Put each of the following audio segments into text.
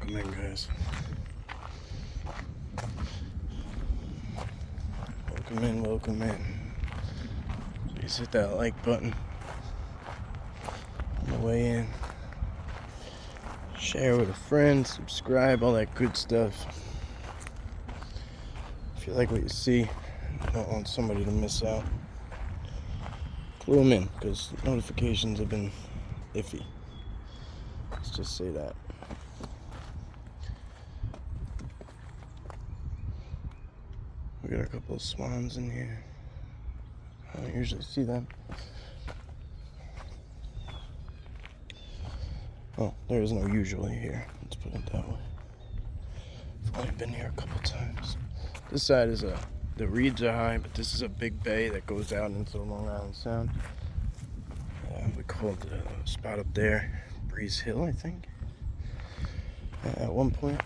Welcome in, guys. Welcome in. Please hit that like button on the way in. Share with a friend, subscribe, all that good stuff. If you like what you see, you don't want somebody to miss out, clue them in, because notifications have been iffy. Let's just say that. We got a couple of swans in here. I don't usually see them. Oh, there is no usually here. Let's put it that way. I've only been here a couple times. This side is the reeds are high, but this is a big bay that goes out into the Long Island Sound. We called the spot up there Breeze Hill, I think. At one point,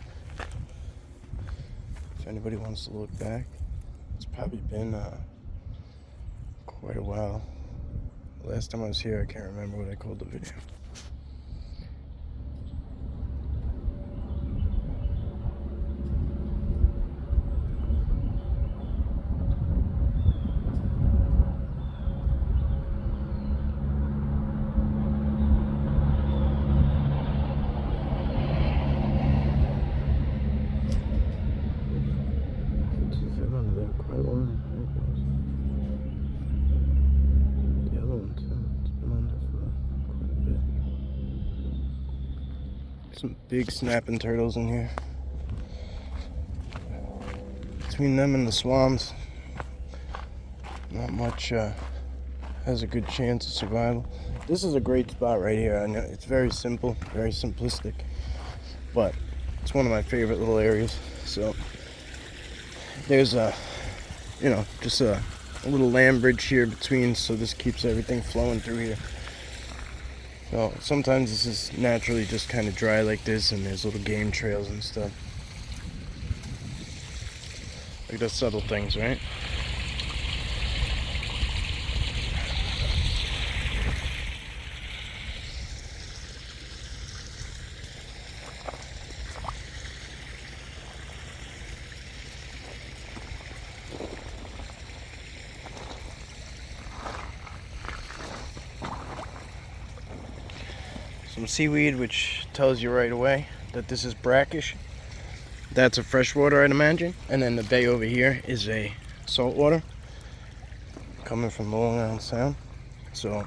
if anybody wants to look back, it's probably been quite a while. The last time I was here, I can't remember what I called the video. Some big snapping turtles in here. Between them and the swans, not much has a good chance of survival. This is a great spot right here. I know it's very simple, very simplistic, but it's one of my favorite little areas. So there's just a little land bridge here between, so this keeps everything flowing through here. So sometimes this is naturally just kind of dry like this, and there's little game trails and stuff. Like the subtle things, right? Some seaweed, which tells you right away that this is brackish. That's a freshwater, I'd imagine. And then the bay over here is a saltwater coming from the Long Island Sound. So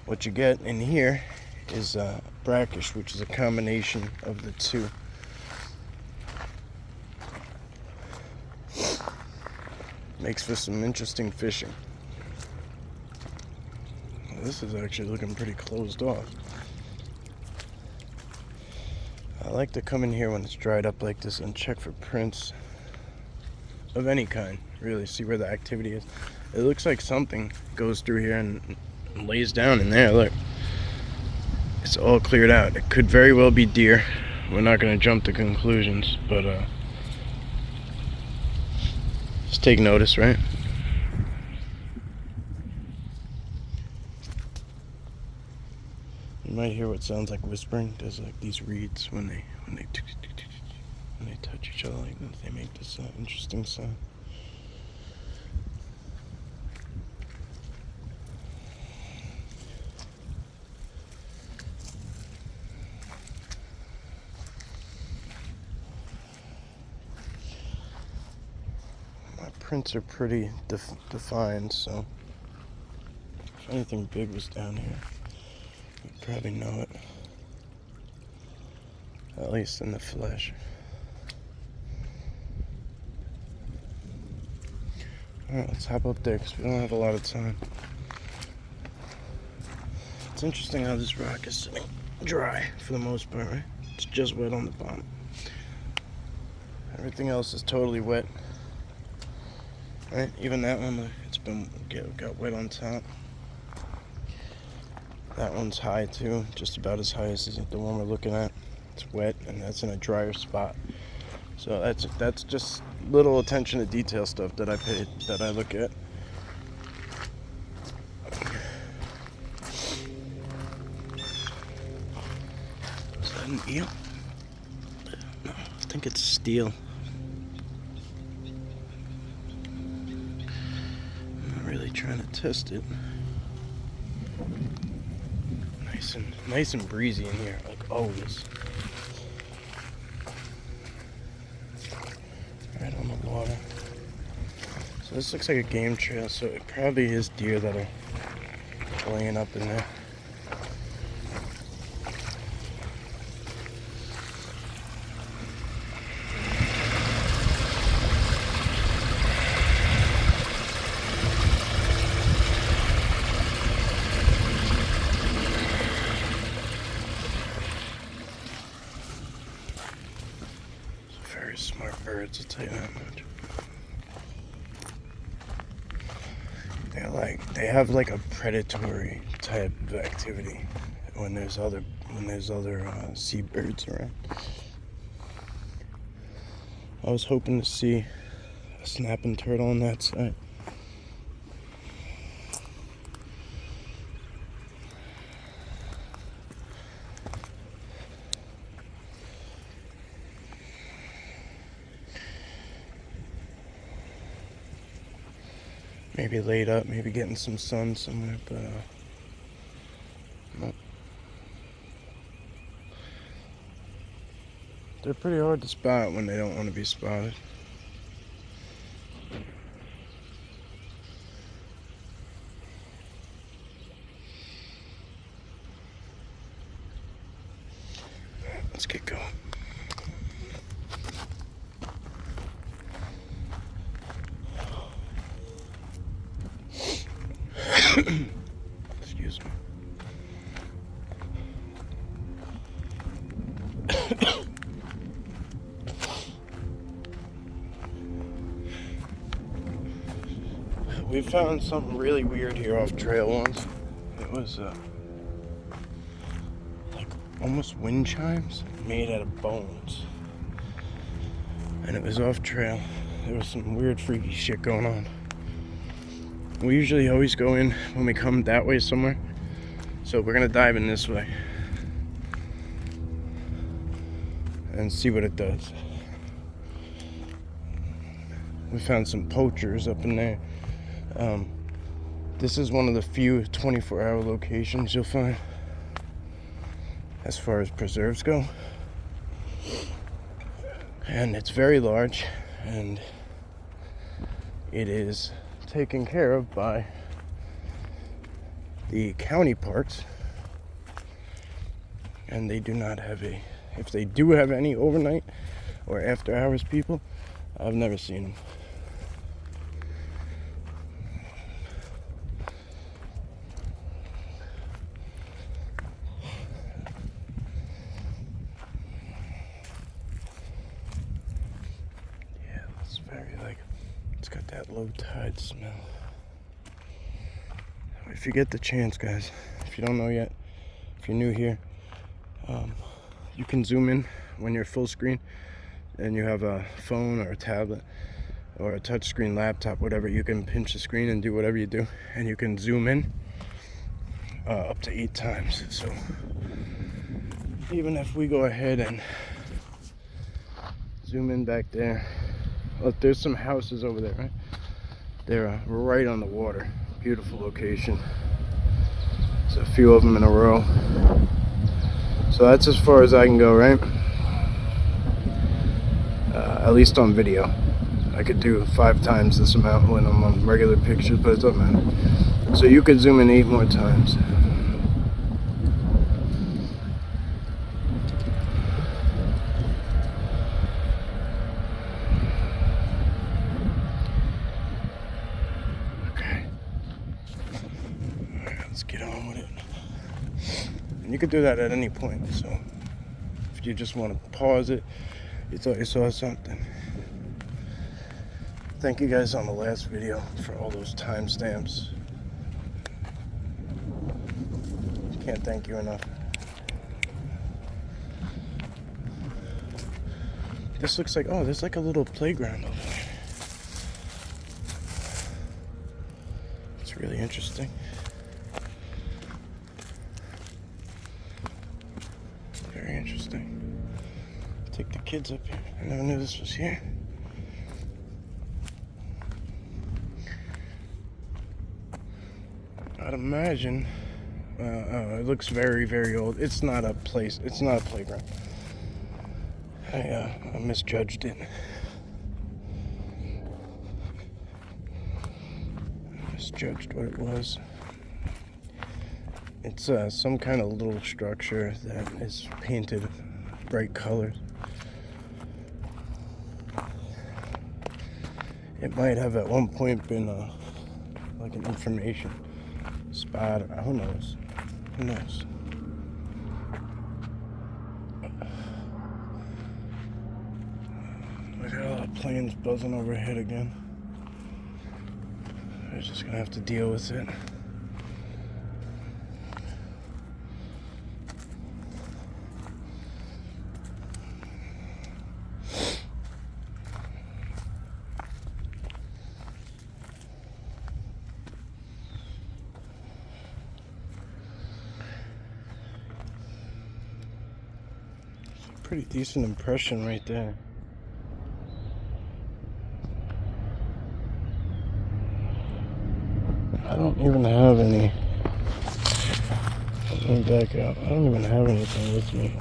what you get in here is brackish, which is a combination of the two. Makes for some interesting fishing. Well, this is actually looking pretty closed off. I like to come in here when it's dried up like this and check for prints of any kind, really see where the activity is. It looks like something goes through here and lays down in there. Look, it's all cleared out. It could very well be deer. We're not going to jump to conclusions, but just take notice, right? You might hear what sounds like whispering. There's like these reeds when they touch each other like this, they make this interesting sound. My prints are pretty defined, so if anything big was down here, you'd probably know it, at least in the flesh. Alright, let's hop up there because we don't have a lot of time. It's interesting how this rock is sitting dry for the most part, right? It's just wet on the bottom. Everything else is totally wet. Right? Even that one, it's been got wet on top. That one's high too, just about as high as the one we're looking at. It's wet, and that's in a drier spot. So that's just little attention to detail stuff that I look at. Is that an eel? think it's steel. I'm not really trying to test it. Nice and breezy in here, like always. Right on the water. So this looks like a game trail, so it probably is deer that are laying up in there. Very smart birds, I'll tell you that much. They have like a predatory type of activity when there's other seabirds around. I was hoping to see a snapping turtle on that side. Maybe laid up, maybe getting some sun somewhere, but no. They're pretty hard to spot when they don't want to be spotted. Let's get going. Excuse me. We found something really weird here off trail once. It was like almost wind chimes made out of bones. And it was off trail. There was some weird freaky shit going on. We usually always go in when we come that way somewhere. So we're gonna dive in this way and see what it does. We found some poachers up in there. This is one of the few 24-hour locations you'll find as far as preserves go. And it's very large, and it is taken care of by the county parks, and they do not have if they do have any overnight or after hours people, I've never seen them. Yeah, it's very it's got that low tide smell. If you get the chance, guys, if you don't know yet, if you're new here, you can zoom in when you're full screen and you have a phone or a tablet or a touchscreen laptop, whatever. You can pinch the screen and do whatever you do, and you can zoom in up to 8 times. So even if we go ahead and zoom in back there, look, there's some houses over there, right? They're right on the water. Beautiful location. There's a few of them in a row. So that's as far as I can go, right? At least on video. I could do 5 times this amount when I'm on regular pictures, but it doesn't matter. So you could zoom in 8 more times. Let's get on with it. And you could do that at any point, so if you just want to pause it, you thought you saw something. Thank you guys on the last video for all those timestamps. Can't thank you enough. This looks like, oh, there's like a little playground over there. It's really interesting. Very interesting. Take the kids up here. I never knew this was here. I'd imagine. It looks very, very old. It's not a place. It's not a playground. I misjudged it. Misjudged what it was. It's some kind of little structure that is painted bright colors. It might have at one point been like an information spot. Who knows? Who knows? I got all the planes buzzing overhead again. I'm just gonna have to deal with it. Pretty decent impression right there. I don't even have any. Let me back out. I don't even have anything with me.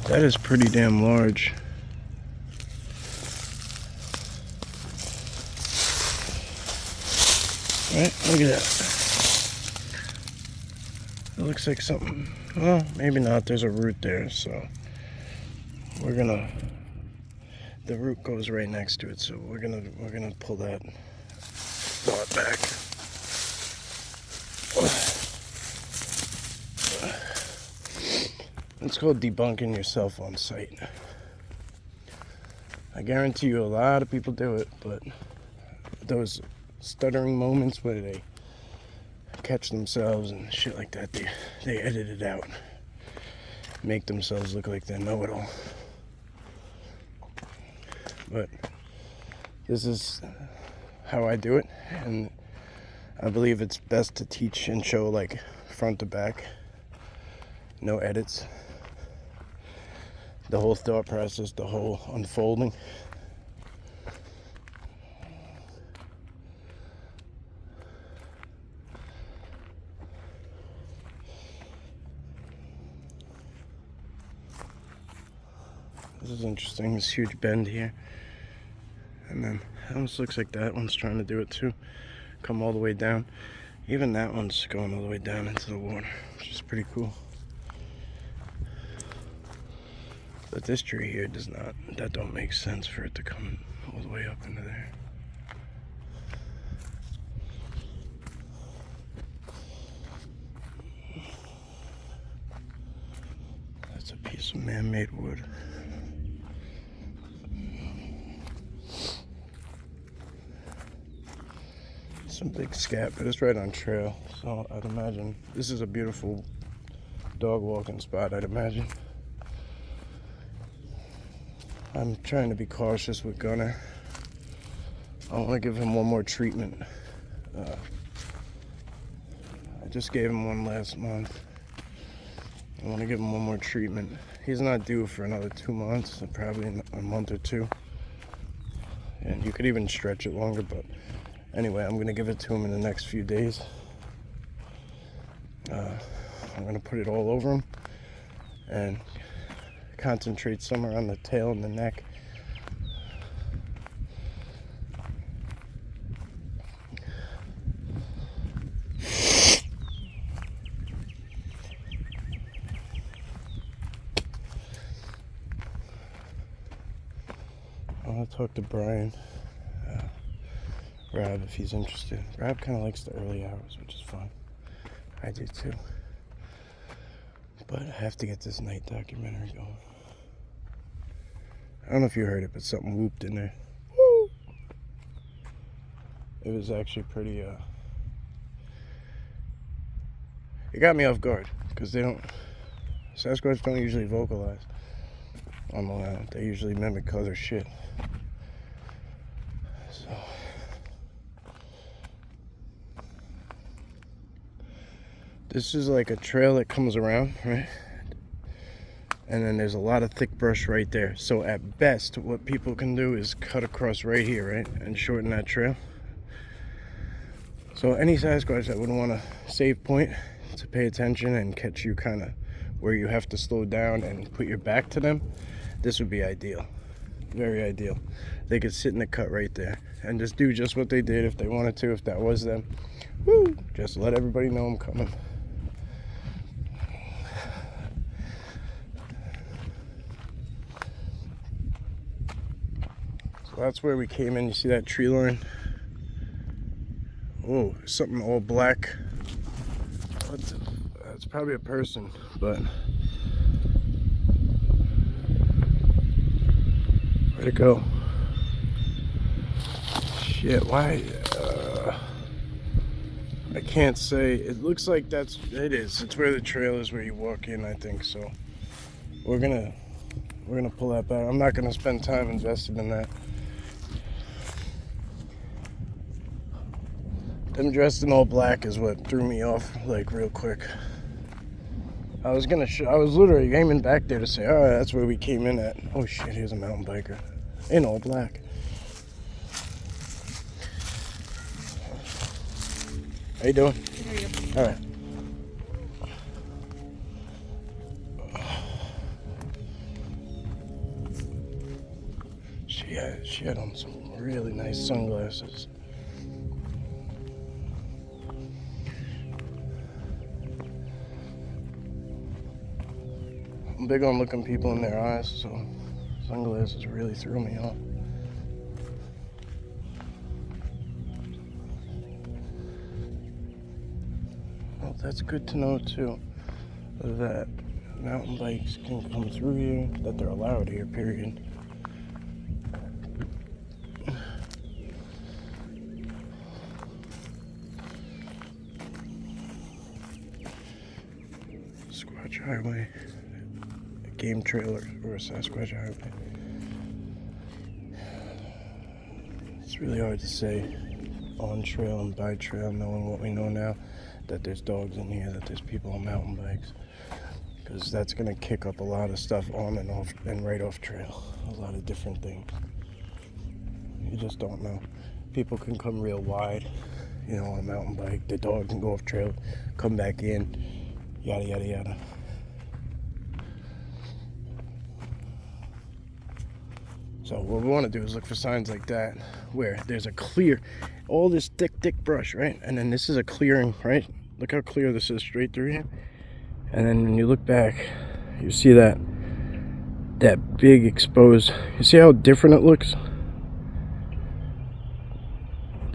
That is pretty damn large. Right? Look at that. It looks like something. Well, maybe not. There's a root there, so we're gonna. The root goes right next to it, so we're gonna pull that thought back. It's called debunking yourself on sight. I guarantee you, a lot of people do it, but those stuttering moments where they catch themselves and shit like that, they edit it out, make themselves look like they know it all. But this is how I do it, and I believe it's best to teach and show like front to back, no edits, the whole thought process, the whole unfolding. This is interesting, this huge bend here. And then it almost looks like that one's trying to do it too. Come all the way down. Even that one's going all the way down into the water, which is pretty cool. But this tree here does not, that don't make sense for it to come all the way up into there. That's a piece of man-made wood. Some big scat, but it's right on trail, so I'd imagine this is a beautiful dog walking spot. I'd imagine. I'm trying to be cautious with Gunner. I want to give him one more treatment. I just gave him one last month. I want to give him one more treatment. He's not due for another 2 months, probably in a month or two, and you could even stretch it longer, but anyway, I'm going to give it to him in the next few days. I'm going to put it all over him and concentrate somewhere on the tail and the neck. I want to talk to Brian. Rob, if he's interested. Rob kind of likes the early hours, which is fun. I do too. But I have to get this night documentary going. I don't know if you heard it, but something whooped in there. Woo! It was actually pretty, it got me off guard, because Sasquatch don't usually vocalize on the land. They usually mimic other shit. So this is like a trail that comes around, right? and then there's a lot of thick brush right there. So at best, what people can do is cut across right here, right, and shorten that trail. So any Sasquatch that would want a safe point to pay attention and catch you kind of where you have to slow down and put your back to them, this would be ideal. Very ideal. They could sit in the cut right there and just do just what they did if they wanted to, if that was them. Woo! Just let everybody know I'm coming. So that's where we came in. You see that tree line? Oh, something all black. It's probably a person, but where'd it go? Shit, why? I can't say. It looks like it is. It's where the trail is, where you walk in, I think. So we're gonna pull that back. I'm not gonna spend time invested in that. Them dressed in all black is what threw me off, like, real quick. I was literally aiming back there to say, all right, that's where we came in at. Oh shit, here's a mountain biker in all black. How you doing? How are you? All right. She had on some really nice sunglasses. I'm big on looking people in their eyes, so sunglasses really threw me off. Well, that's good to know too, that mountain bikes can come through here, that they're allowed here, period. Sasquatch Highway. Game trailer or a Sasquatch highway. It's really hard to say on trail and by trail, knowing what we know now, that there's dogs in here, that there's people on mountain bikes, because that's going to kick up a lot of stuff on and off and right off trail. A lot of different things. You just don't know. People can come real wide, on a mountain bike. The dog can go off trail, come back in, yada yada yada. So what we want to do is look for signs like that, where there's a clear, all this thick brush, right? And then this is a clearing, right? Look how clear this is straight through here. And then when you look back, you see that big exposed, you see how different it looks?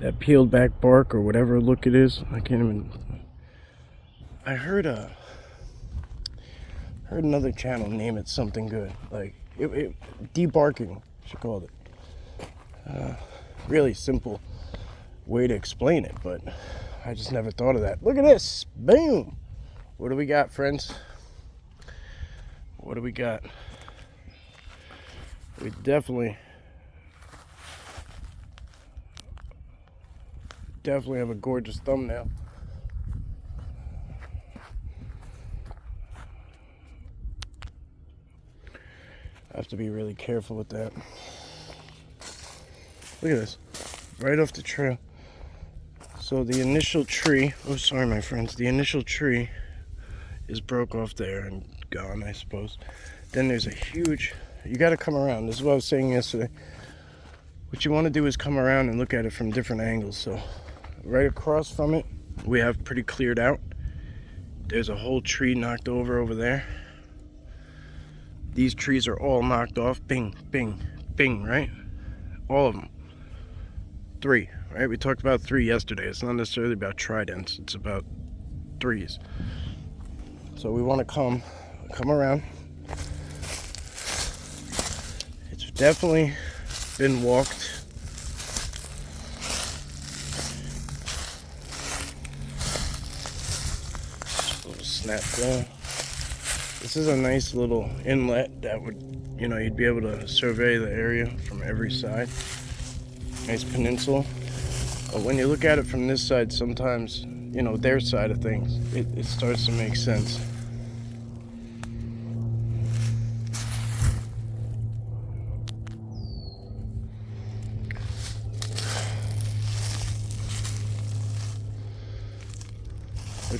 That peeled back bark or whatever look it is. I can't even, I heard another channel name it something good, like debarking. She called it. Really simple way to explain it, but I just never thought of that. Look at this. Boom. What do we got, friends? What do we got? We definitely have a gorgeous thumbnail. I have to be really careful with that. Look at this, right off the trail. So the initial tree, oh sorry my friends, the initial tree is broke off there and gone, I suppose. Then there's a huge, you gotta come around. This is what I was saying yesterday. What you wanna do is come around and look at it from different angles. So right across from it, we have pretty cleared out. There's a whole tree knocked over there. These trees are all knocked off. Bing, bing, bing, right? All of them. 3, right? We talked about 3 yesterday. It's not necessarily about tridents. It's about 3s. So we want to come around. It's definitely been walked. A little snap down. This is a nice little inlet that would, you'd be able to survey the area from every side. Nice peninsula. But when you look at it from this side, sometimes, their side of things, it starts to make sense.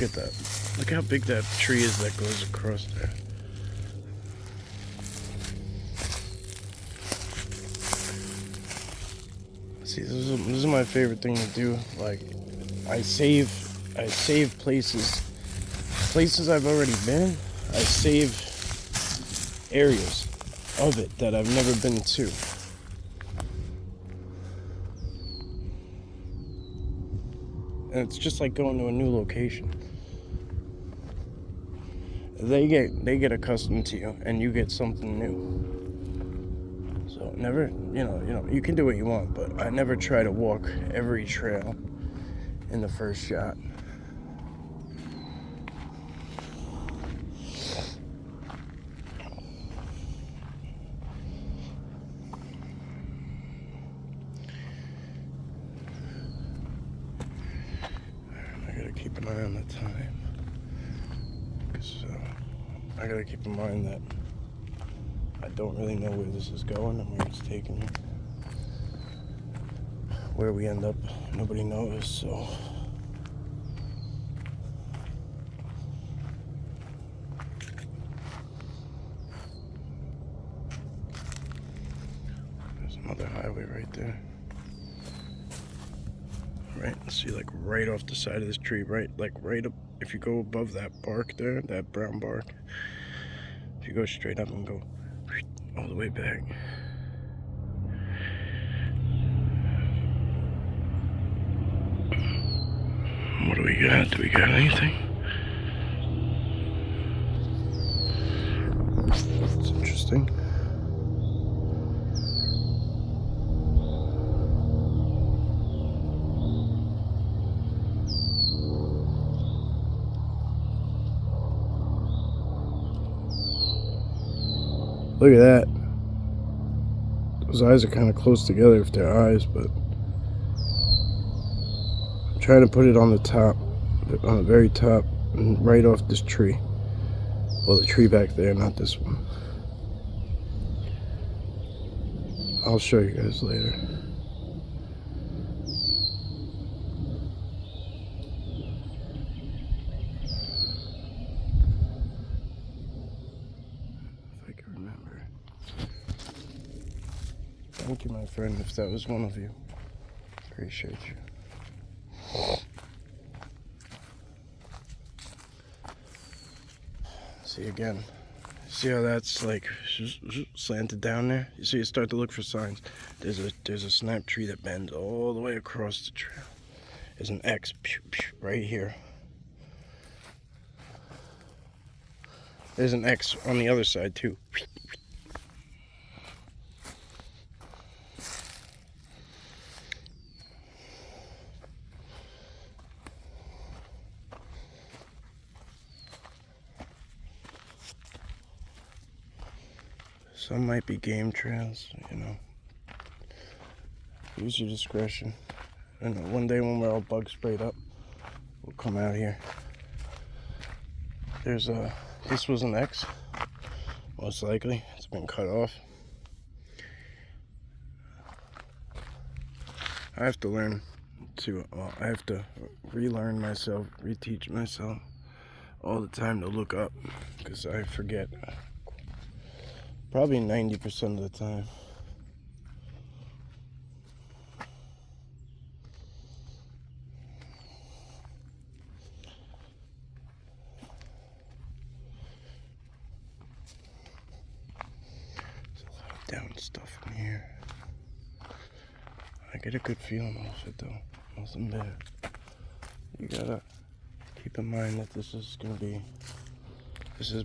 Look at that. Look how big that tree is that goes across there. See, this is my favorite thing to do. Like, I save places I've already been. I save areas of it that I've never been to. And it's just like going to a new location. They get accustomed to you, and you get something new. So never, you can do what you want, but I never try to walk every trail in the first shot. I gotta keep an eye on the time, because I gotta keep in mind that I don't really know where this is going and where it's taking me. Where we end up, nobody knows, so. There's another highway right there. Right, see, like right off the side of this tree, right up, if you go above that bark there, that brown bark, if you go straight up and go all the way back. What do we got? Do we got anything? That's interesting. Look at that. Those eyes are kind of close together if they're eyes, but I'm trying to put it on the top, on the very top, and right off this tree. Well, the tree back there, not this one. I'll show you guys later. If I can remember. Thank you, my friend, if that was one of you. Appreciate you. See again. See how that's like slanted down there? You see, you start to look for signs. There's a snap tree that bends all the way across the trail. There's an X right here. There's an X on the other side too. Some might be game trails, Use your discretion. And one day when we're all bug sprayed up, we'll come out here. This was an X, most likely. It's been cut off. I have to learn I have to relearn myself, reteach myself all the time to look up, because I forget. Probably 90% of the time. There's a lot of down stuff in here. I get a good feeling off it though. Nothing bad. You gotta keep in mind that this is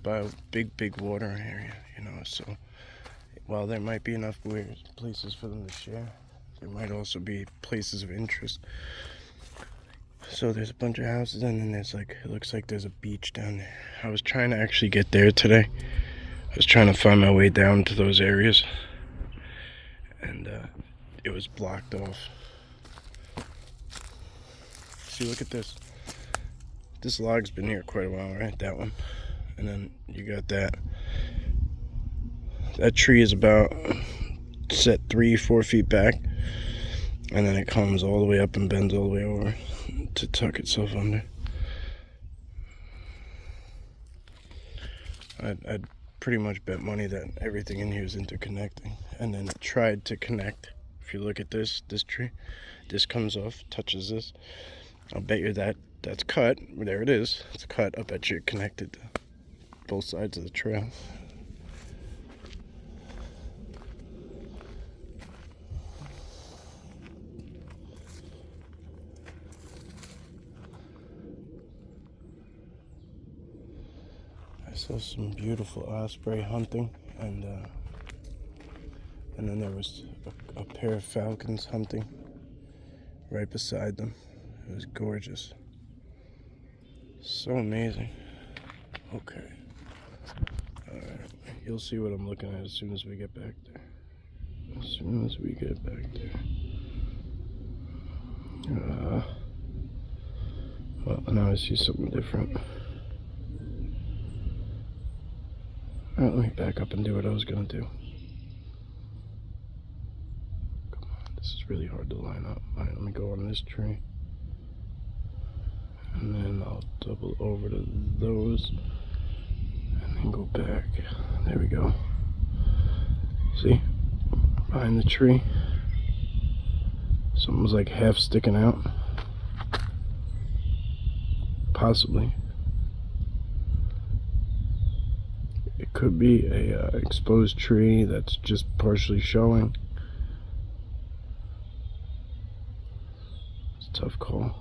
by a big water area, so while there might be enough weird places for them to share, there might also be places of interest. So there's a bunch of houses, and then there's it looks like there's a beach down there. I was trying to actually get there today. I was trying to find my way down to those areas, and it was blocked off. See, look at this. This log's been here quite a while, right? That one. And then you got that. That tree is about set 3-4 feet back, and then it comes all the way up and bends all the way over to tuck itself under. I'd pretty much bet money that everything in here is interconnecting. And then it tried to connect. If you look at this tree, this comes off, touches this. I'll bet you that's cut. There it is. It's cut. I bet you it connected to both sides of the trail. I saw some beautiful osprey hunting, and then there was a pair of falcons hunting right beside them. It was gorgeous. So amazing. Okay. Alright. You'll see what I'm looking at as soon as we get back there. As soon as we get back there. Well, now I see something different. Alright, let me back up and do what I was gonna do. Come on, this is really hard to line up. Alright, let me go on this tree. And then I'll double over to those. And then go back. There we go. See? Behind the tree. Something's like half sticking out. Possibly. It could be a exposed tree that's just partially showing. It's a tough call.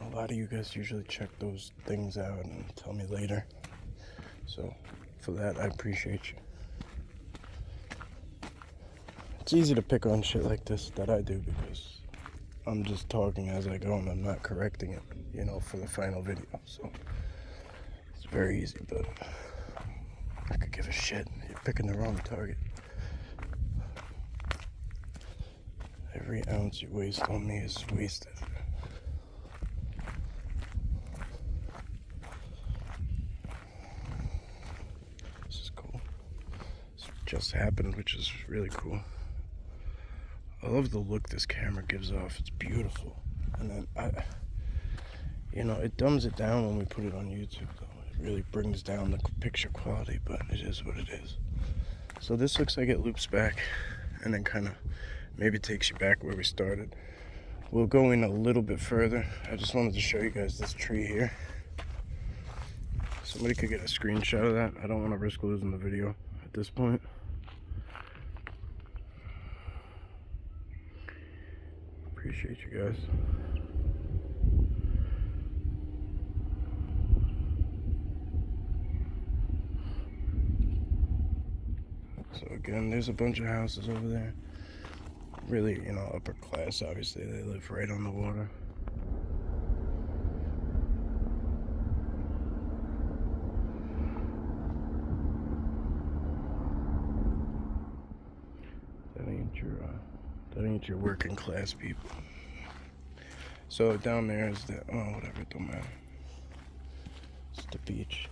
A lot of you guys usually check those things out and tell me later. So for that, I appreciate you. It's easy to pick on shit like this that I do because I'm just talking as I go and I'm not correcting it, you know, for the final video. So it's very easy, but I could give a shit. You're picking the wrong target. Every ounce you waste on me is wasted. Just happened, which is really cool. I love the look this camera gives off. It's beautiful. And then you know, it dumbs it down when we put it on YouTube though. It really brings down the picture quality, but it is what it is. So this looks like it loops back and then kind of maybe takes you back where we started. We'll go in a little bit further. I just wanted to show you guys this tree here. Somebody could get a screenshot of that. I don't want to risk losing the video at this point. Appreciate you guys. So again, there's a bunch of houses over there. Really, you know, upper class, obviously. They live right on the water. That ain't your working class people. So down there is the, oh, whatever, it don't matter. It's the beach.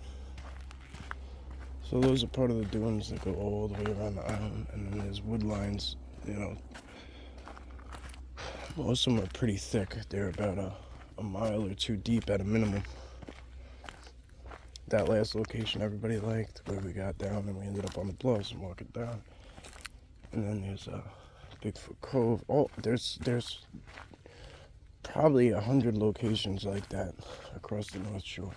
So those are part of the dunes that go all the way around the island, and then there's wood lines, you know. Most of them are pretty thick. They're about a mile or two deep at a minimum. That last location everybody liked, where we got down and we ended up on the bluffs and walking down. And then there's Bigfoot Cove. Oh, there's probably 100 locations like that across the North Shore.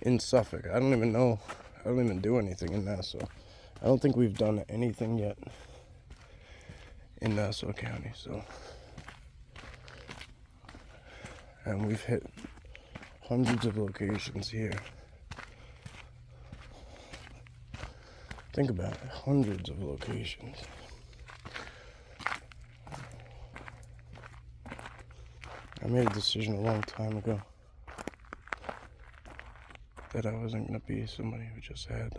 In Suffolk, I don't even do anything in Nassau. I don't think we've done anything yet in Nassau County, so. And we've hit hundreds of locations here. Think about it, hundreds of locations. I made a decision a long time ago that I wasn't going to be somebody who just had,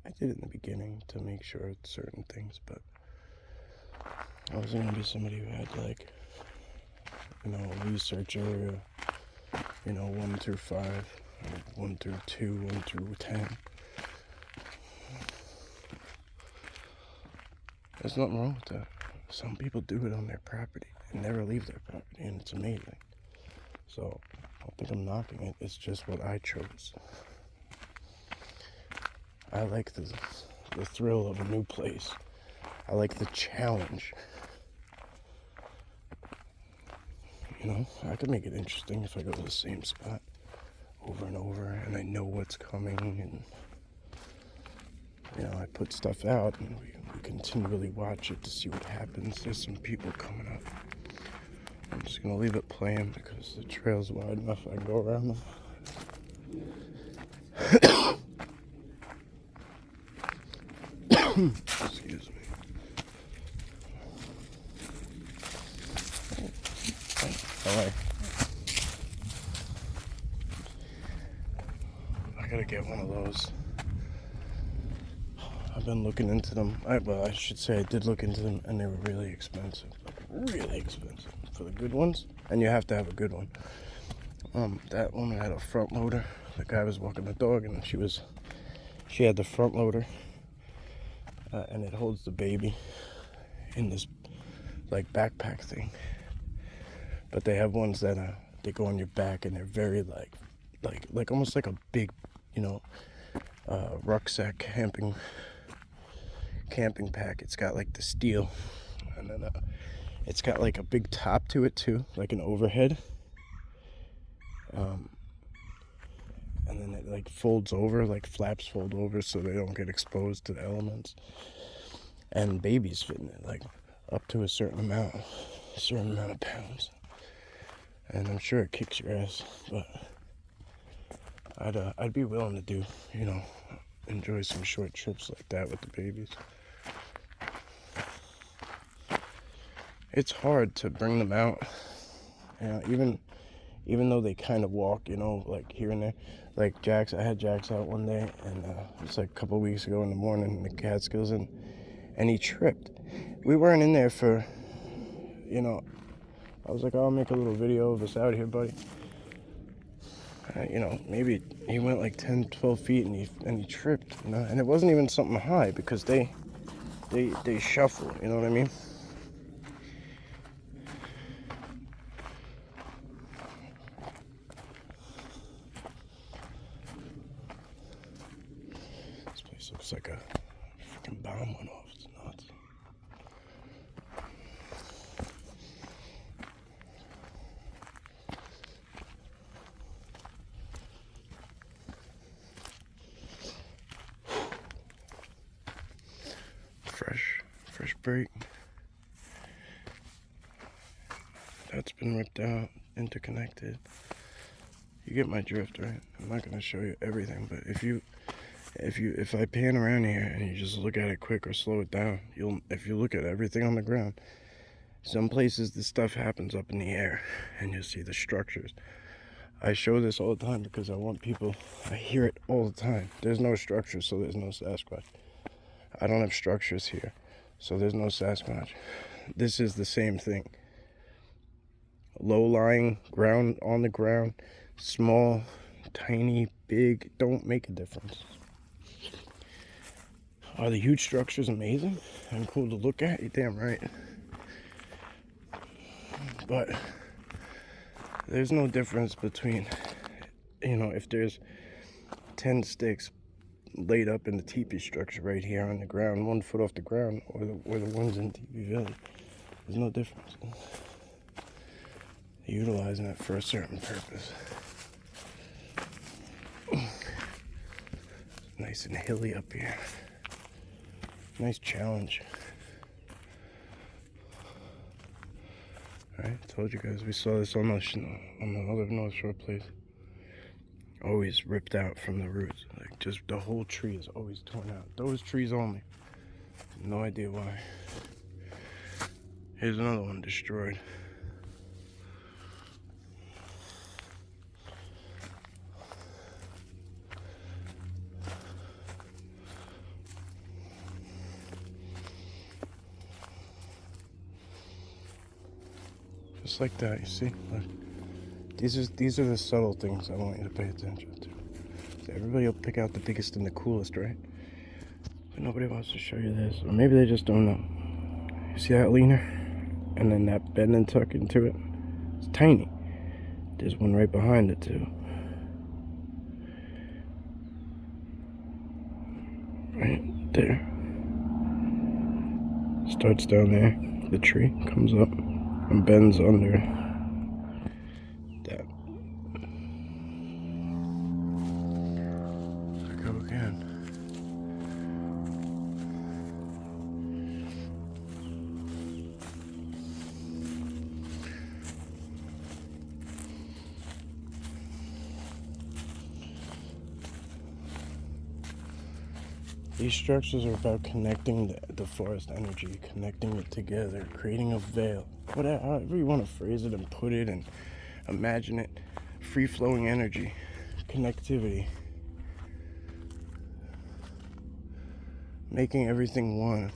I did it in the beginning to make sure of certain things, but I wasn't going to be somebody who had, like, you know, a research area 1 through 5, or 1 through 2, 1 through 10. There's nothing wrong with that. Some people do it on their property and never leave their property, and it's amazing. So I don't think I'm knocking it. It's just what I chose. I like the thrill of a new place. I like the challenge. I could make it interesting if I go to the same spot over and over, and I know what's coming, and I put stuff out, and we continually watch it to see what happens. There's some people coming up. I'm just gonna leave it playing because the trail's wide enough I can go around them. Excuse me. Alright. I gotta get one of those. I've been looking into them. I should say I did look into them, and they were really expensive. Really expensive for the good ones, and you have to have a good one. That one had a front loader. The guy was walking the dog, and she had the front loader, and it holds the baby in this like backpack thing. But they have ones that they go on your back, and they're very like almost like a big, rucksack camping pack. It's got like the steel, and then it's got like a big top to it too, like an overhead. And then it like folds over, like flaps fold over so they don't get exposed to the elements. And babies fit in it, like up to a certain amount of pounds. And I'm sure it kicks your ass, but I'd be willing to do, enjoy some short trips like that with the babies. It's hard to bring them out, even though they kind of walk, like here and there. Like I had Jax out one day, and it's like a couple of weeks ago in the morning in the Catskills, and he tripped. We weren't in there for, I was like, I'll make a little video of us out here, buddy. Maybe he went like 10, 12 feet, and he tripped, and it wasn't even something high, because they shuffle, you know what I mean? This place looks like a freaking bomb went off. It's nuts. Fresh break. That's been ripped out, interconnected. You get my drift, right? I'm not gonna show you everything, but if I pan around here and you just look at it quick or slow it down, if you look at everything on the ground, some places this stuff happens up in the air, and you'll see the structures. I show this all the time because I hear it all the time. There's no structures, so there's no Sasquatch. I don't have structures here, so there's no Sasquatch. This is the same thing. Low-lying ground, on the ground, small, tiny, big, don't make a difference. Are the huge structures amazing and cool to look at? You're damn right. But there's no difference between, if there's 10 sticks laid up in the teepee structure right here on the ground, 1 foot off the ground, or the ones in Teepee Village. There's no difference. They're utilizing it for a certain purpose. Nice and hilly up here. Nice challenge. Alright, told you guys we saw this on the other North Shore place. Always ripped out from the roots. Like, just the whole tree is always torn out. Those trees only. No idea why. Here's another one destroyed. Just like that, you see? Look. These are the subtle things I want you to pay attention to. So everybody will pick out the biggest and the coolest, right? But nobody wants to show you this. Or maybe they just don't know. You see that leaner? And then that bend and tuck into it? It's tiny. There's one right behind it too. Right there. Starts down there. The tree comes up and bends under that. I go again. These structures are about connecting the forest energy, connecting it together, creating a veil. Whatever, however you want to phrase it and put it and imagine it. Free-flowing energy, connectivity. Making everything one.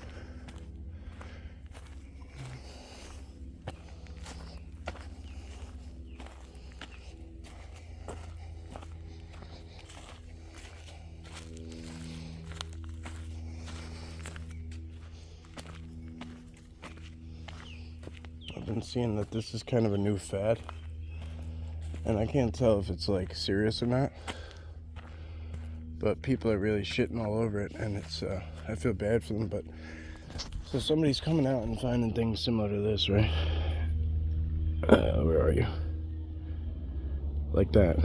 I've been seeing that this is kind of a new fad, and I can't tell if it's like serious or not, but people are really shitting all over it, and it's I feel bad for them. But so somebody's coming out and finding things similar to this, right? Where are you? Like that.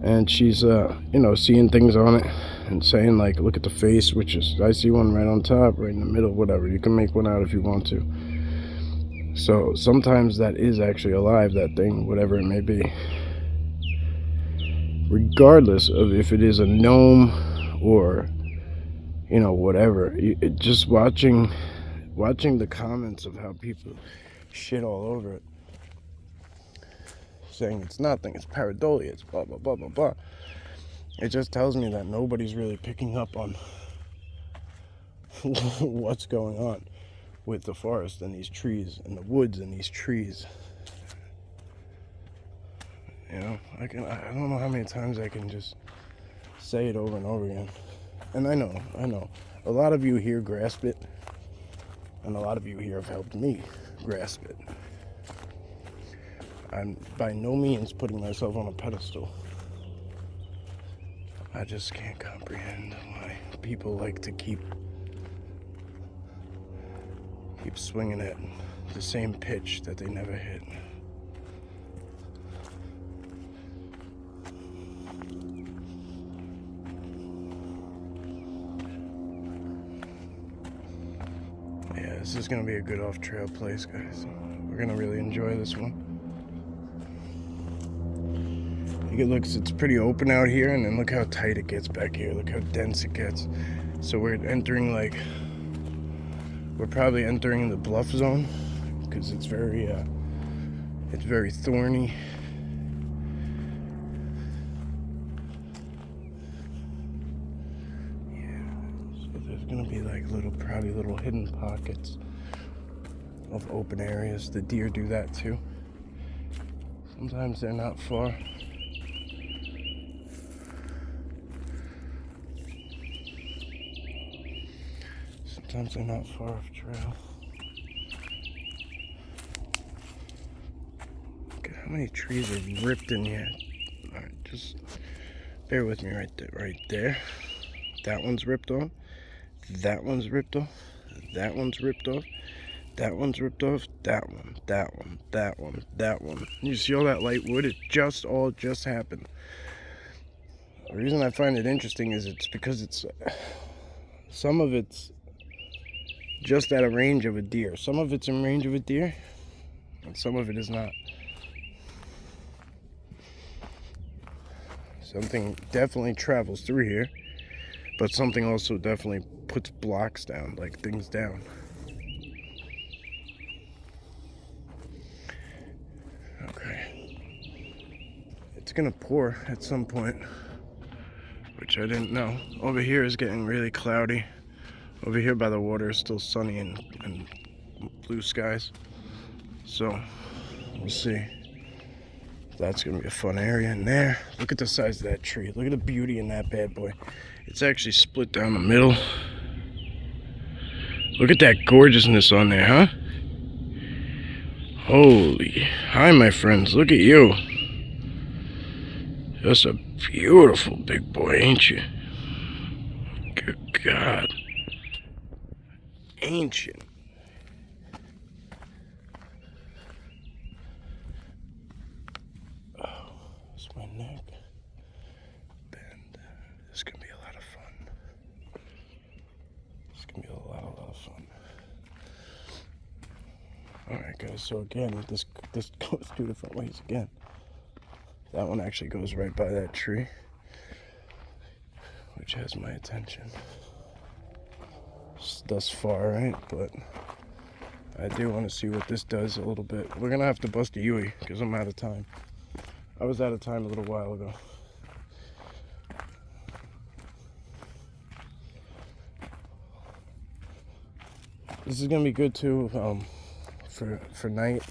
And she's seeing things on it and saying, like, look at the face, which is, I see one right on top, right in the middle, whatever. You can make one out if you want to. So sometimes that is actually alive, that thing, whatever it may be. Regardless of if it is a gnome or, whatever. Just watching the comments of how people shit all over it. Saying it's nothing, it's pareidolia, it's blah, blah, blah, blah, blah. It just tells me that nobody's really picking up on what's going on with the forest and these trees and the woods and these trees. I don't know how many times I can just say it over and over again. And I know. A lot of you here grasp it, and a lot of you here have helped me grasp it. I'm by no means putting myself on a pedestal. I just can't comprehend why people like to keep swinging at the same pitch that they never hit. Yeah, this is gonna be a good off-trail place, guys. We're gonna really enjoy this one. It's pretty open out here, and then look how tight it gets back here. Look how dense it gets. So we're probably entering the bluff zone, because it's very thorny. Yeah, so there's gonna be like probably little hidden pockets of open areas. The deer do that too. Sometimes they're not far. Sometimes they're not far off trail. Look at how many trees are ripped in here. Alright, just bear with me right there. That one's ripped off. That one's ripped off. That one's ripped off. That one's ripped off. That one. You see all that light wood? It just happened. The reason I find it interesting is it's because some of it's just at a range of a deer. Some of it's in range of a deer, and some of it is not. Something definitely travels through here, but something also definitely puts blocks down, like things down. Okay. It's gonna pour at some point, which I didn't know. Over here is getting really cloudy. Over here by the water is still sunny and blue skies. So, we'll see. That's gonna be a fun area in there. Look at the size of that tree. Look at the beauty in that bad boy. It's actually split down the middle. Look at that gorgeousness on there, huh? Holy, hi my friends, look at you. Just a beautiful big boy, ain't you? Good God. Ancient. Oh, that's my neck. Bend. This is gonna be a lot of fun. It's gonna be a lot of fun. Alright guys, so again, this goes two different ways again. That one actually goes right by that tree, which has my attention thus far, right? But I do want to see what this does a little bit. We're gonna have to bust a Yui because I'm out of time. I was out of time a little while ago. This is gonna be good too, for night.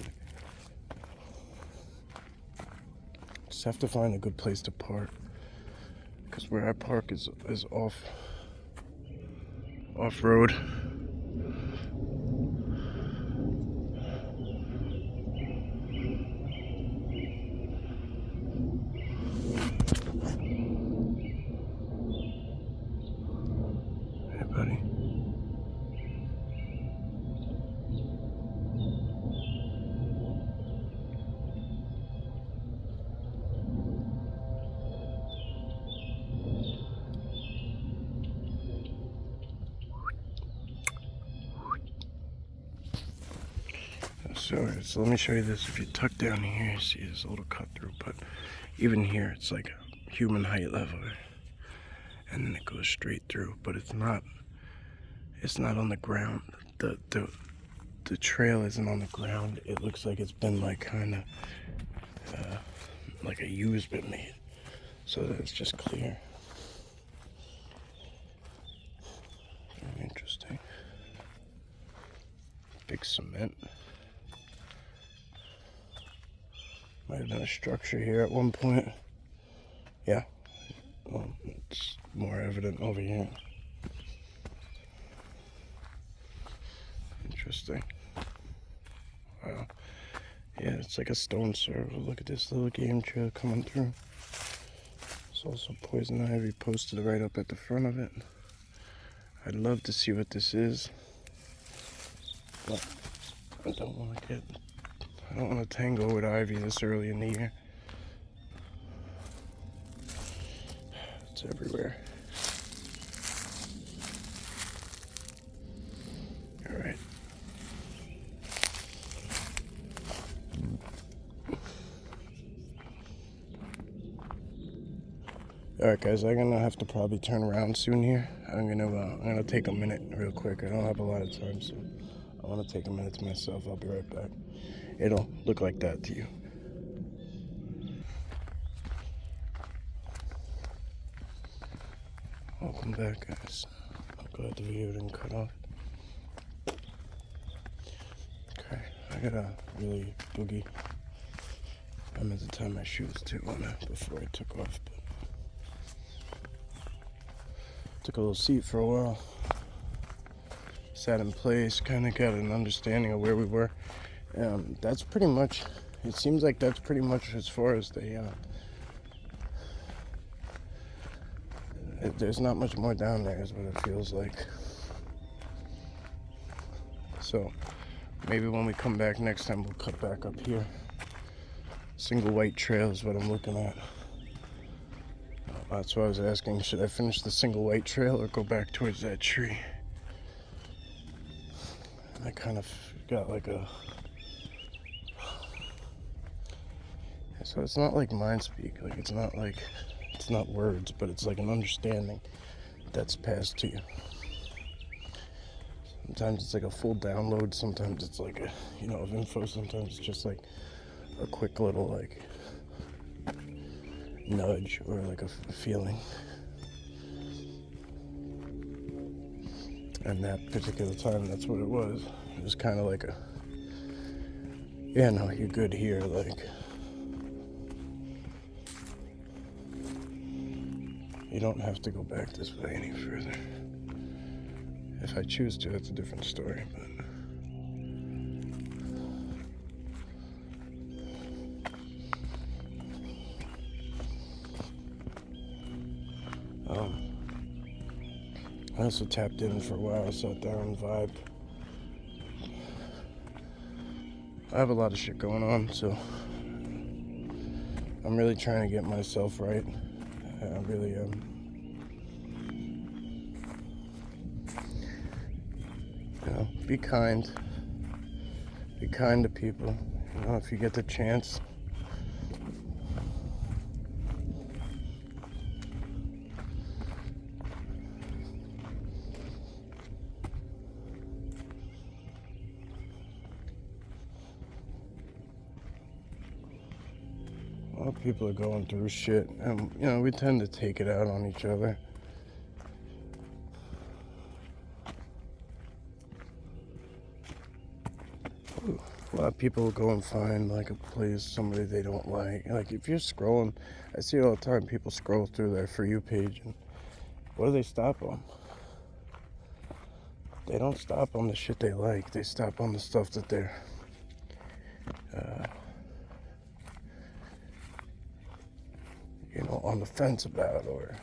Just have to find a good place to park, because where I park is off road. Hey buddy. So let me show you this. If you tuck down here, you see this little cut through, but even here it's like a human height level, and then it goes straight through. But it's not on the ground. The trail isn't on the ground. It looks like it's been like kind of like a U's been made, so that it's just clear. Very interesting. Big cement. Might have been a structure here at one point. Yeah. Well, it's more evident over here. Interesting. Wow. Yeah, it's like a stone circle. Look at this little game trail coming through. There's also poison ivy posted right up at the front of it. I'd love to see what this is, but I don't want to tangle with ivy this early in the year. It's everywhere. All right. All right, guys. I'm gonna have to probably turn around soon here. I'm gonna take a minute real quick. I don't have a lot of time, so I want to take a minute to myself. I'll be right back. It'll look like that to you. Welcome back, guys. I'm glad the video didn't cut off. Okay, I got a really boogie. I meant to tie my shoes too on it before I took off, but took a little seat for a while. Sat in place, kind of got an understanding of where we were. That's pretty much, it seems like that's pretty much as far as there's not much more down there is what it feels like. So maybe when we come back next time, we'll cut back up here. Single white trail is what I'm looking at. That's why I was asking, should I finish the single white trail or go back towards that tree? And I kind of got like a... So it's not like mind speak, like it's not words, but it's like an understanding that's passed to you. Sometimes it's like a full download, sometimes it's like of info, sometimes it's just like a quick little like nudge or like a feeling. And that particular time, that's what it was. It was kind of like a, yeah, no, you're good here, like, You don't have to go back this way any further. If I choose to, that's a different story, but I also tapped in for a while, sat down and vibed. I have a lot of shit going on, so I'm really trying to get myself right. I really am. You know, be kind. Be kind to people. You know, if you get the chance. A lot of people are going through shit, and you know, we tend to take it out on each other. A lot of people go and find like a place, somebody they don't like. Like if you're scrolling, I see it all the time. People scroll through their For You page, and what do they stop on? They don't stop on the shit they like. They stop on the stuff that they're you know, on the fence about, or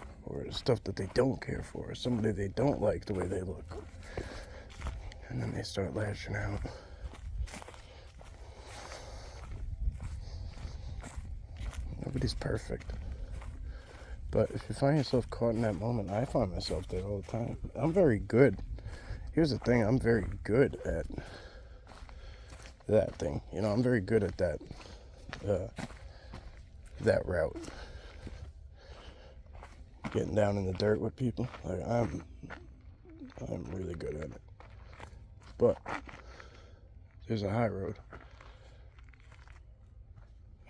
stuff that they don't care for, or somebody they don't like the way they look, and then they start lashing out. Nobody's perfect, but if you find yourself caught in that moment, I find myself there all the time. I'm very good. Here's the thing: I'm very good at that thing. You know, I'm very good at that that route. Getting down in the dirt with people, like I'm really good at it. But there's a high road,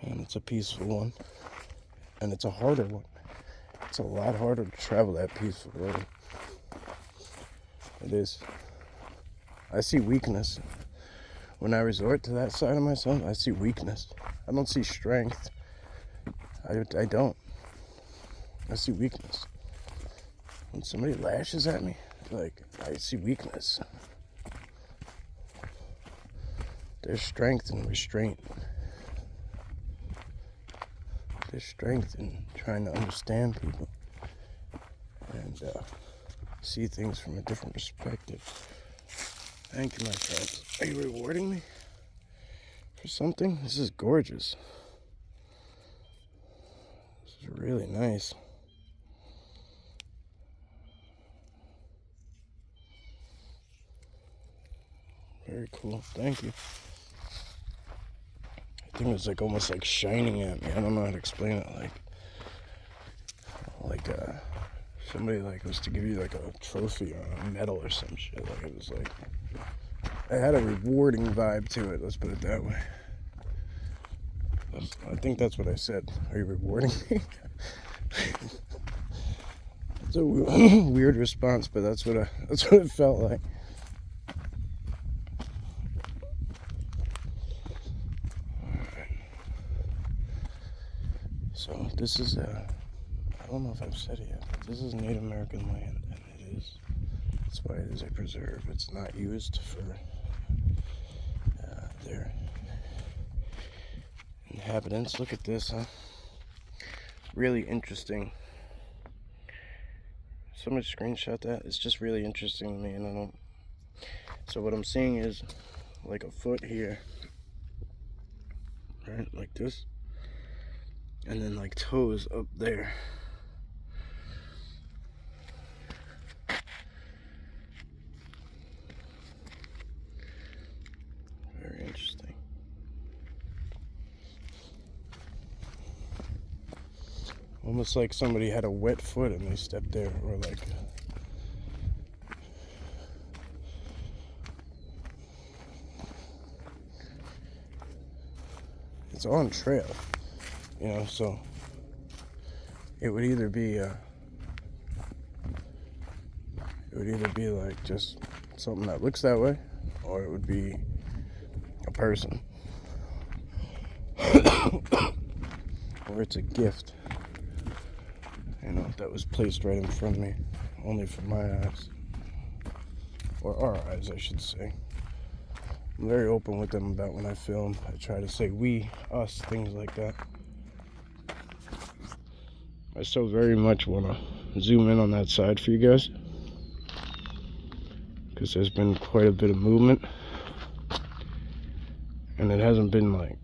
and it's a peaceful one, and it's a harder one. It's a lot harder to travel that peaceful road. It is. I see weakness when I resort to that side of myself. I see weakness. I don't see strength. I don't. I see weakness. When somebody lashes at me, like, I see weakness. There's strength in restraint. There's strength in trying to understand people and see things from a different perspective. Thank you, my friends. Are you rewarding me for something? This is gorgeous. This is really nice. Very cool. Thank you. I think it was like almost like shining at me. I don't know how to explain it. Like somebody like was to give you like a trophy or a medal or some shit. Like it was like it had a rewarding vibe to it. Let's put it that way. I think that's what I said. Are you rewarding me? It's a weird response, but that's what it felt like. So this is I don't know if I've said it yet, but this is Native American land, and it is. That's why it is a preserve. It's not used for their inhabitants. Look at this, huh? Really interesting. Somebody screenshot that. It's just really interesting to me, and I don't. So what I'm seeing is like a foot here, right, like this, and then like toes up there. Very interesting. Almost like somebody had a wet foot and they stepped there, or like it's on trail, you know, so it would either be like just something that looks that way, or it would be a person, or it's a gift. that was placed right in front of me, only for my eyes, or our eyes, I should say. I'm very open with them about when I film. I try to say we, us, things like that. I so very much want to zoom in on that side for you guys, because there's been quite a bit of movement, and it hasn't been like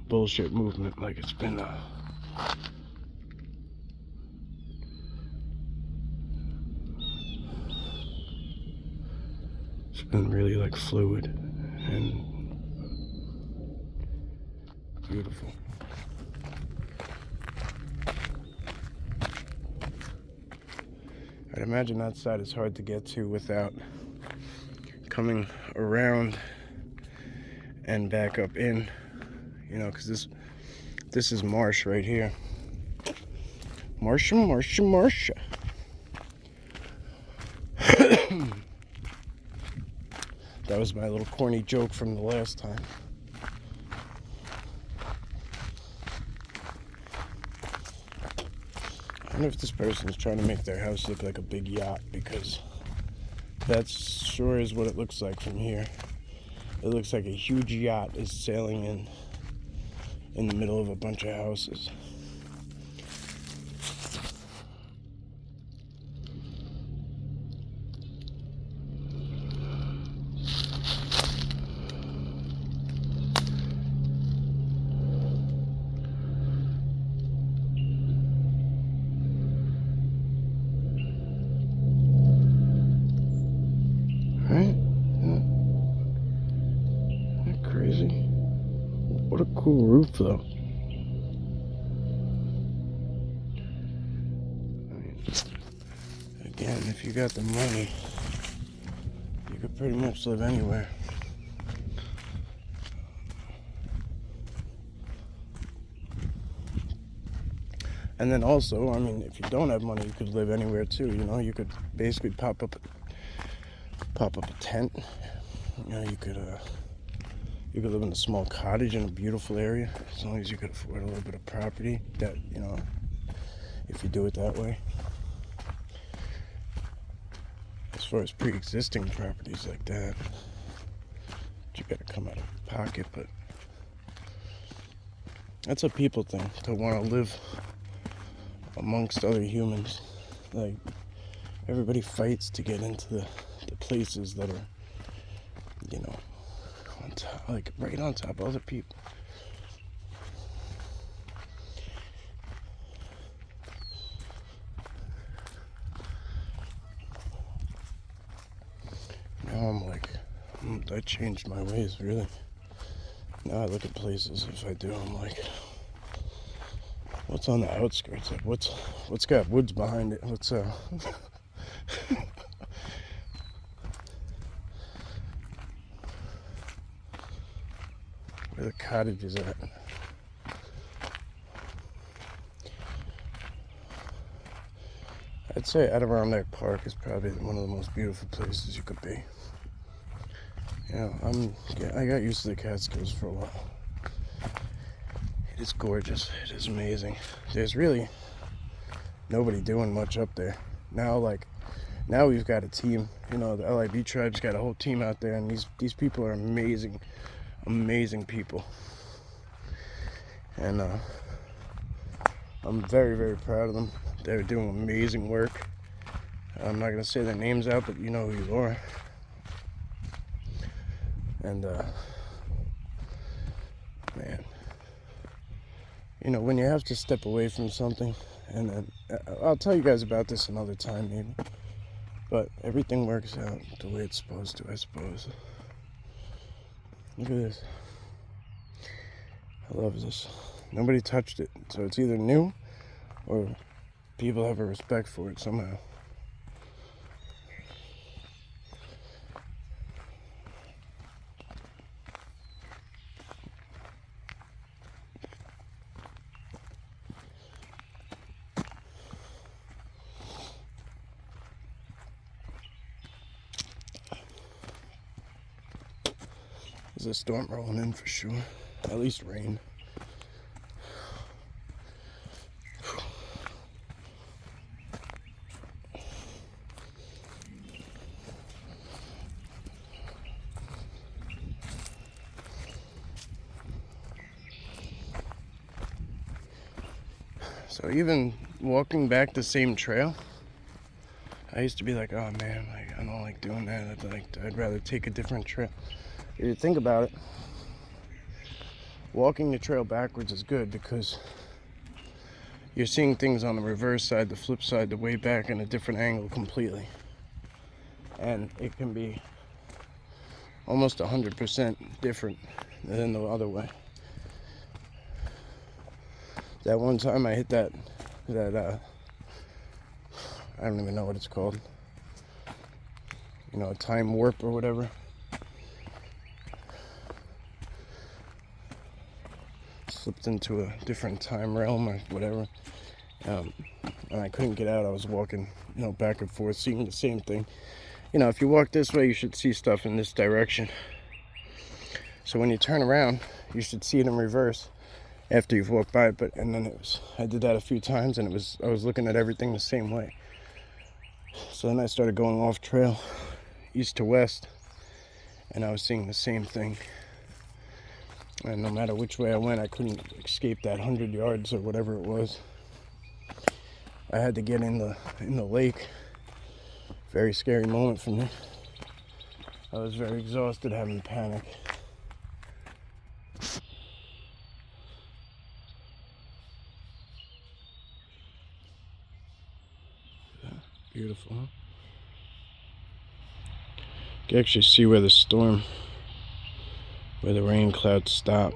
bullshit movement, like it's been it's been really like fluid and beautiful. I'd imagine that side is hard to get to without coming around and back up in, because this is marsh right here. Marsha. That was my little corny joke from the last time. I wonder if this person's trying to make their house look like a big yacht, because that sure is what it looks like from here. It looks like a huge yacht is sailing in the middle of a bunch of houses. Right? Isn't that crazy? What a cool roof, though. I mean, again, if you got the money, you could pretty much live anywhere. And then also, I mean, if you don't have money, you could live anywhere too. You could basically pop up a tent. You could live in a small cottage in a beautiful area, as long as you could afford a little bit of property. That if you do it that way. As far as pre-existing properties like that, you gotta come out of pocket. But that's a people thing, to want to live amongst other humans. Like, everybody fights to get into the places that are, on top, like right on top of other people. Now I changed my ways, really. Now I look at places, if I do, I'm like, what's on the outskirts? Like, what's got woods behind it? What's where the cottages at? I'd say Adirondack Park is probably one of the most beautiful places you could be. I got used to the Catskills for a while. It is gorgeous. It is amazing. There's really nobody doing much up there. Now we've got a team. The LIB tribe's got a whole team out there, and these people are amazing people. And I'm very, very proud of them. They're doing amazing work. I'm not going to say their names out, but you know who you are. And, man, when you have to step away from something, and then, I'll tell you guys about this another time maybe, but everything works out the way it's supposed to, I suppose. Look at this. I love this. Nobody touched it, so it's either new or people have a respect for it somehow. There's a storm rolling in for sure. At least rain. So even walking back the same trail, I used to be like, oh man, like I don't like doing that. I'd rather take a different trail. If you think about it, walking the trail backwards is good because you're seeing things on the reverse side, the flip side, the way back in a different angle completely. And it can be almost 100% different than the other way. That one time I hit that I don't even know what it's called. You know, a time warp or whatever. Slipped into a different time realm or whatever. And I couldn't get out. I was walking, you know, back and forth, seeing the same thing. You know, if you walk this way, you should see stuff in this direction. So when you turn around, you should see it in reverse after you've walked by it. But and then I did that a few times, and I was looking at everything the same way. So then I started going off trail, east to west, and I was seeing the same thing. And no matter which way I went, I couldn't escape that 100 yards or whatever it was. I had to get in the lake. Very scary moment for me. I was very exhausted, having panic. Beautiful, huh? You can actually see where the rain clouds stop.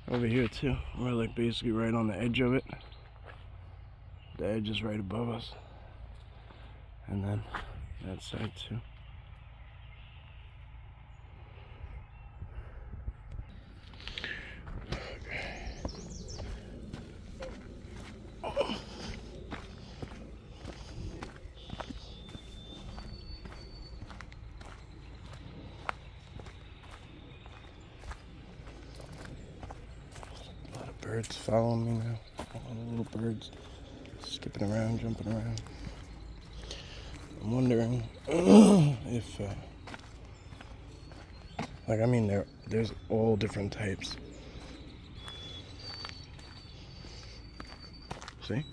Over here too, we're like basically right on the edge of it. The edge is right above us. And then that side too. Birds following me now. All the little birds skipping around, jumping around. I'm wondering if, like, I mean, there's all different types. See?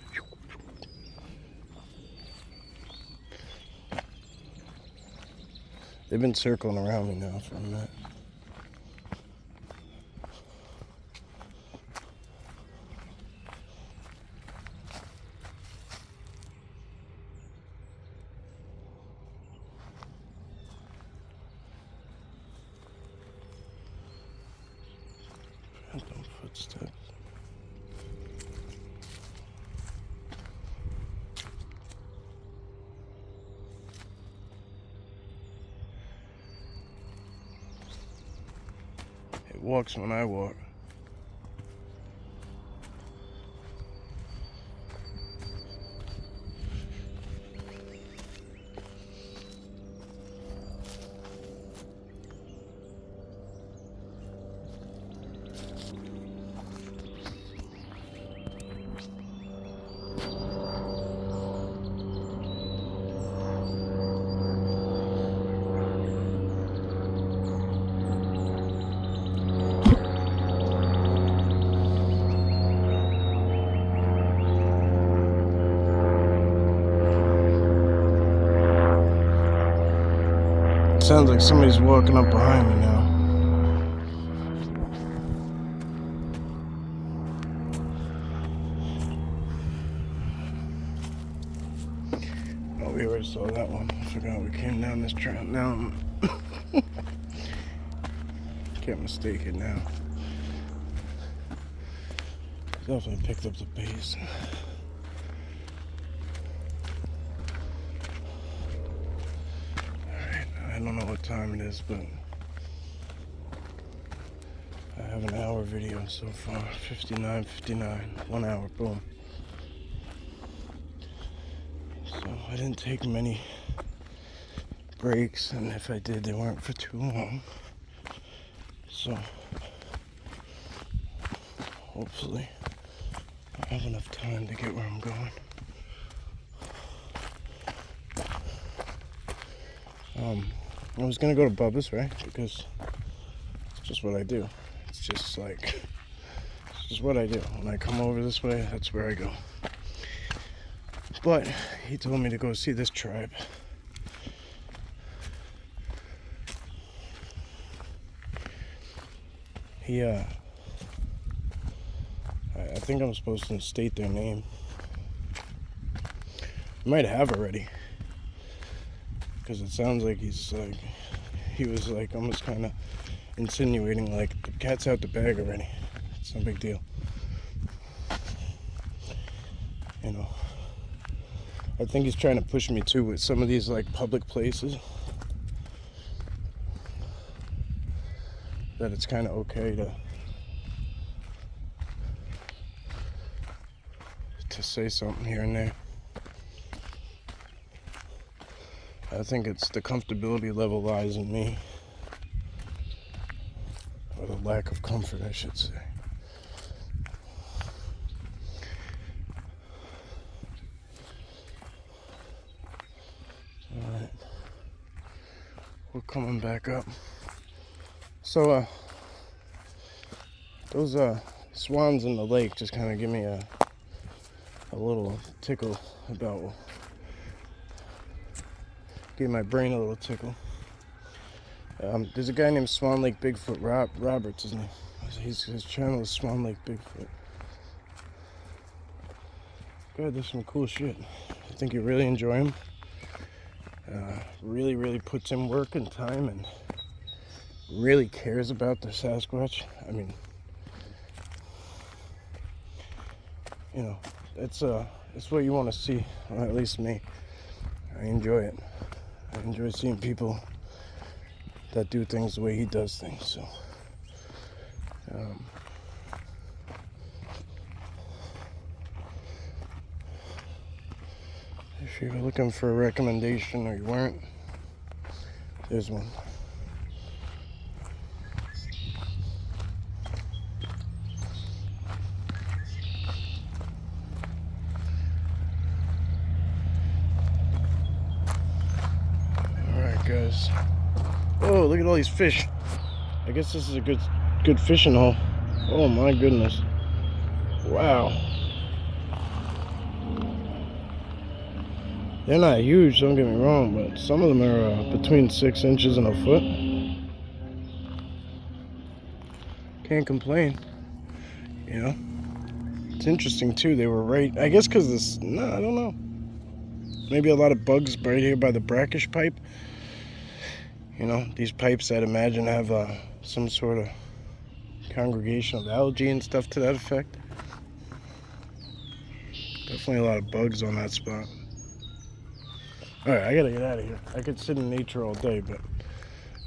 They've been circling around me now for a minute. Random footsteps. It walks when I walk. Sounds like somebody's walking up behind me now. Oh, we already saw that one. I forgot we came down this trail. Now, can't mistake it now. Definitely picked up the pace. I don't know what time it is, but I have an hour video so far. 59, 1 hour, boom. So I didn't take many breaks, and if I did, they weren't for too long. So hopefully I have enough time to get where I'm going. I was gonna go to Bubba's, right? Because it's just what I do. It's Just what I do. When I come over this way, that's where I go. But he told me to go see this tribe. I think I'm supposed to state their name. I might have already. Because it sounds like he was like almost kind of insinuating like the cat's out the bag already. It's no big deal. You know, I think he's trying to push me too with some of these like public places, that it's kind of okay to say something here and there. I think it's the comfortability level lies in me, or the lack of comfort, I should say. Alright, we're coming back up. So, those swans in the lake just kind of give me a little tickle about, gave my brain a little tickle. There's a guy named Swan Lake Bigfoot, Roberts, his name. His channel is Swan Lake Bigfoot. God, there's some cool shit. I think you really enjoy him. Really puts in work and time and really cares about the Sasquatch. I mean, you know, it's what you want to see, or at least me. I enjoy it. I enjoy seeing people that do things the way he does things. So, if you're looking for a recommendation or you weren't, there's one. Alright guys. Oh, look at all these fish. I guess this is a good fishing hole. Oh my goodness. Wow. They're not huge, don't get me wrong, but some of them are between 6 inches and a foot. Can't complain. You know? It's interesting too, they were right, I guess because this, no, I don't know. Maybe a lot of bugs right here by the brackish pipe. You know, these pipes I'd imagine have some sort of congregation of algae and stuff to that effect. Definitely a lot of bugs on that spot. Alright, I gotta get out of here. I could sit in nature all day, but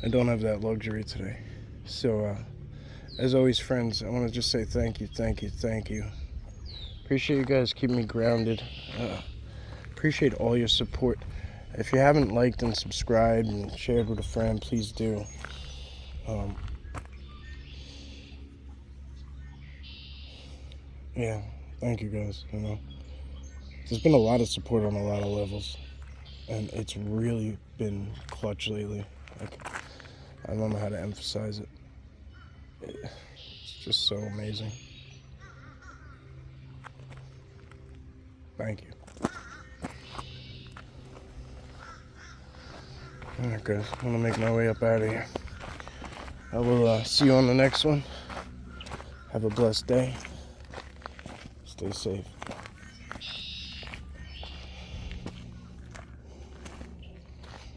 I don't have that luxury today. So, as always, friends, I want to just say thank you. Appreciate you guys keeping me grounded. Appreciate all your support. If you haven't liked and subscribed and shared with a friend, please do. Yeah, thank you guys. You know, there's been a lot of support on a lot of levels, and it's really been clutch lately. Like, I don't know how to emphasize it. It's just so amazing. Thank you. Alright guys, I'm gonna make my way up out of here. I will see you on the next one. Have a blessed day. Stay safe.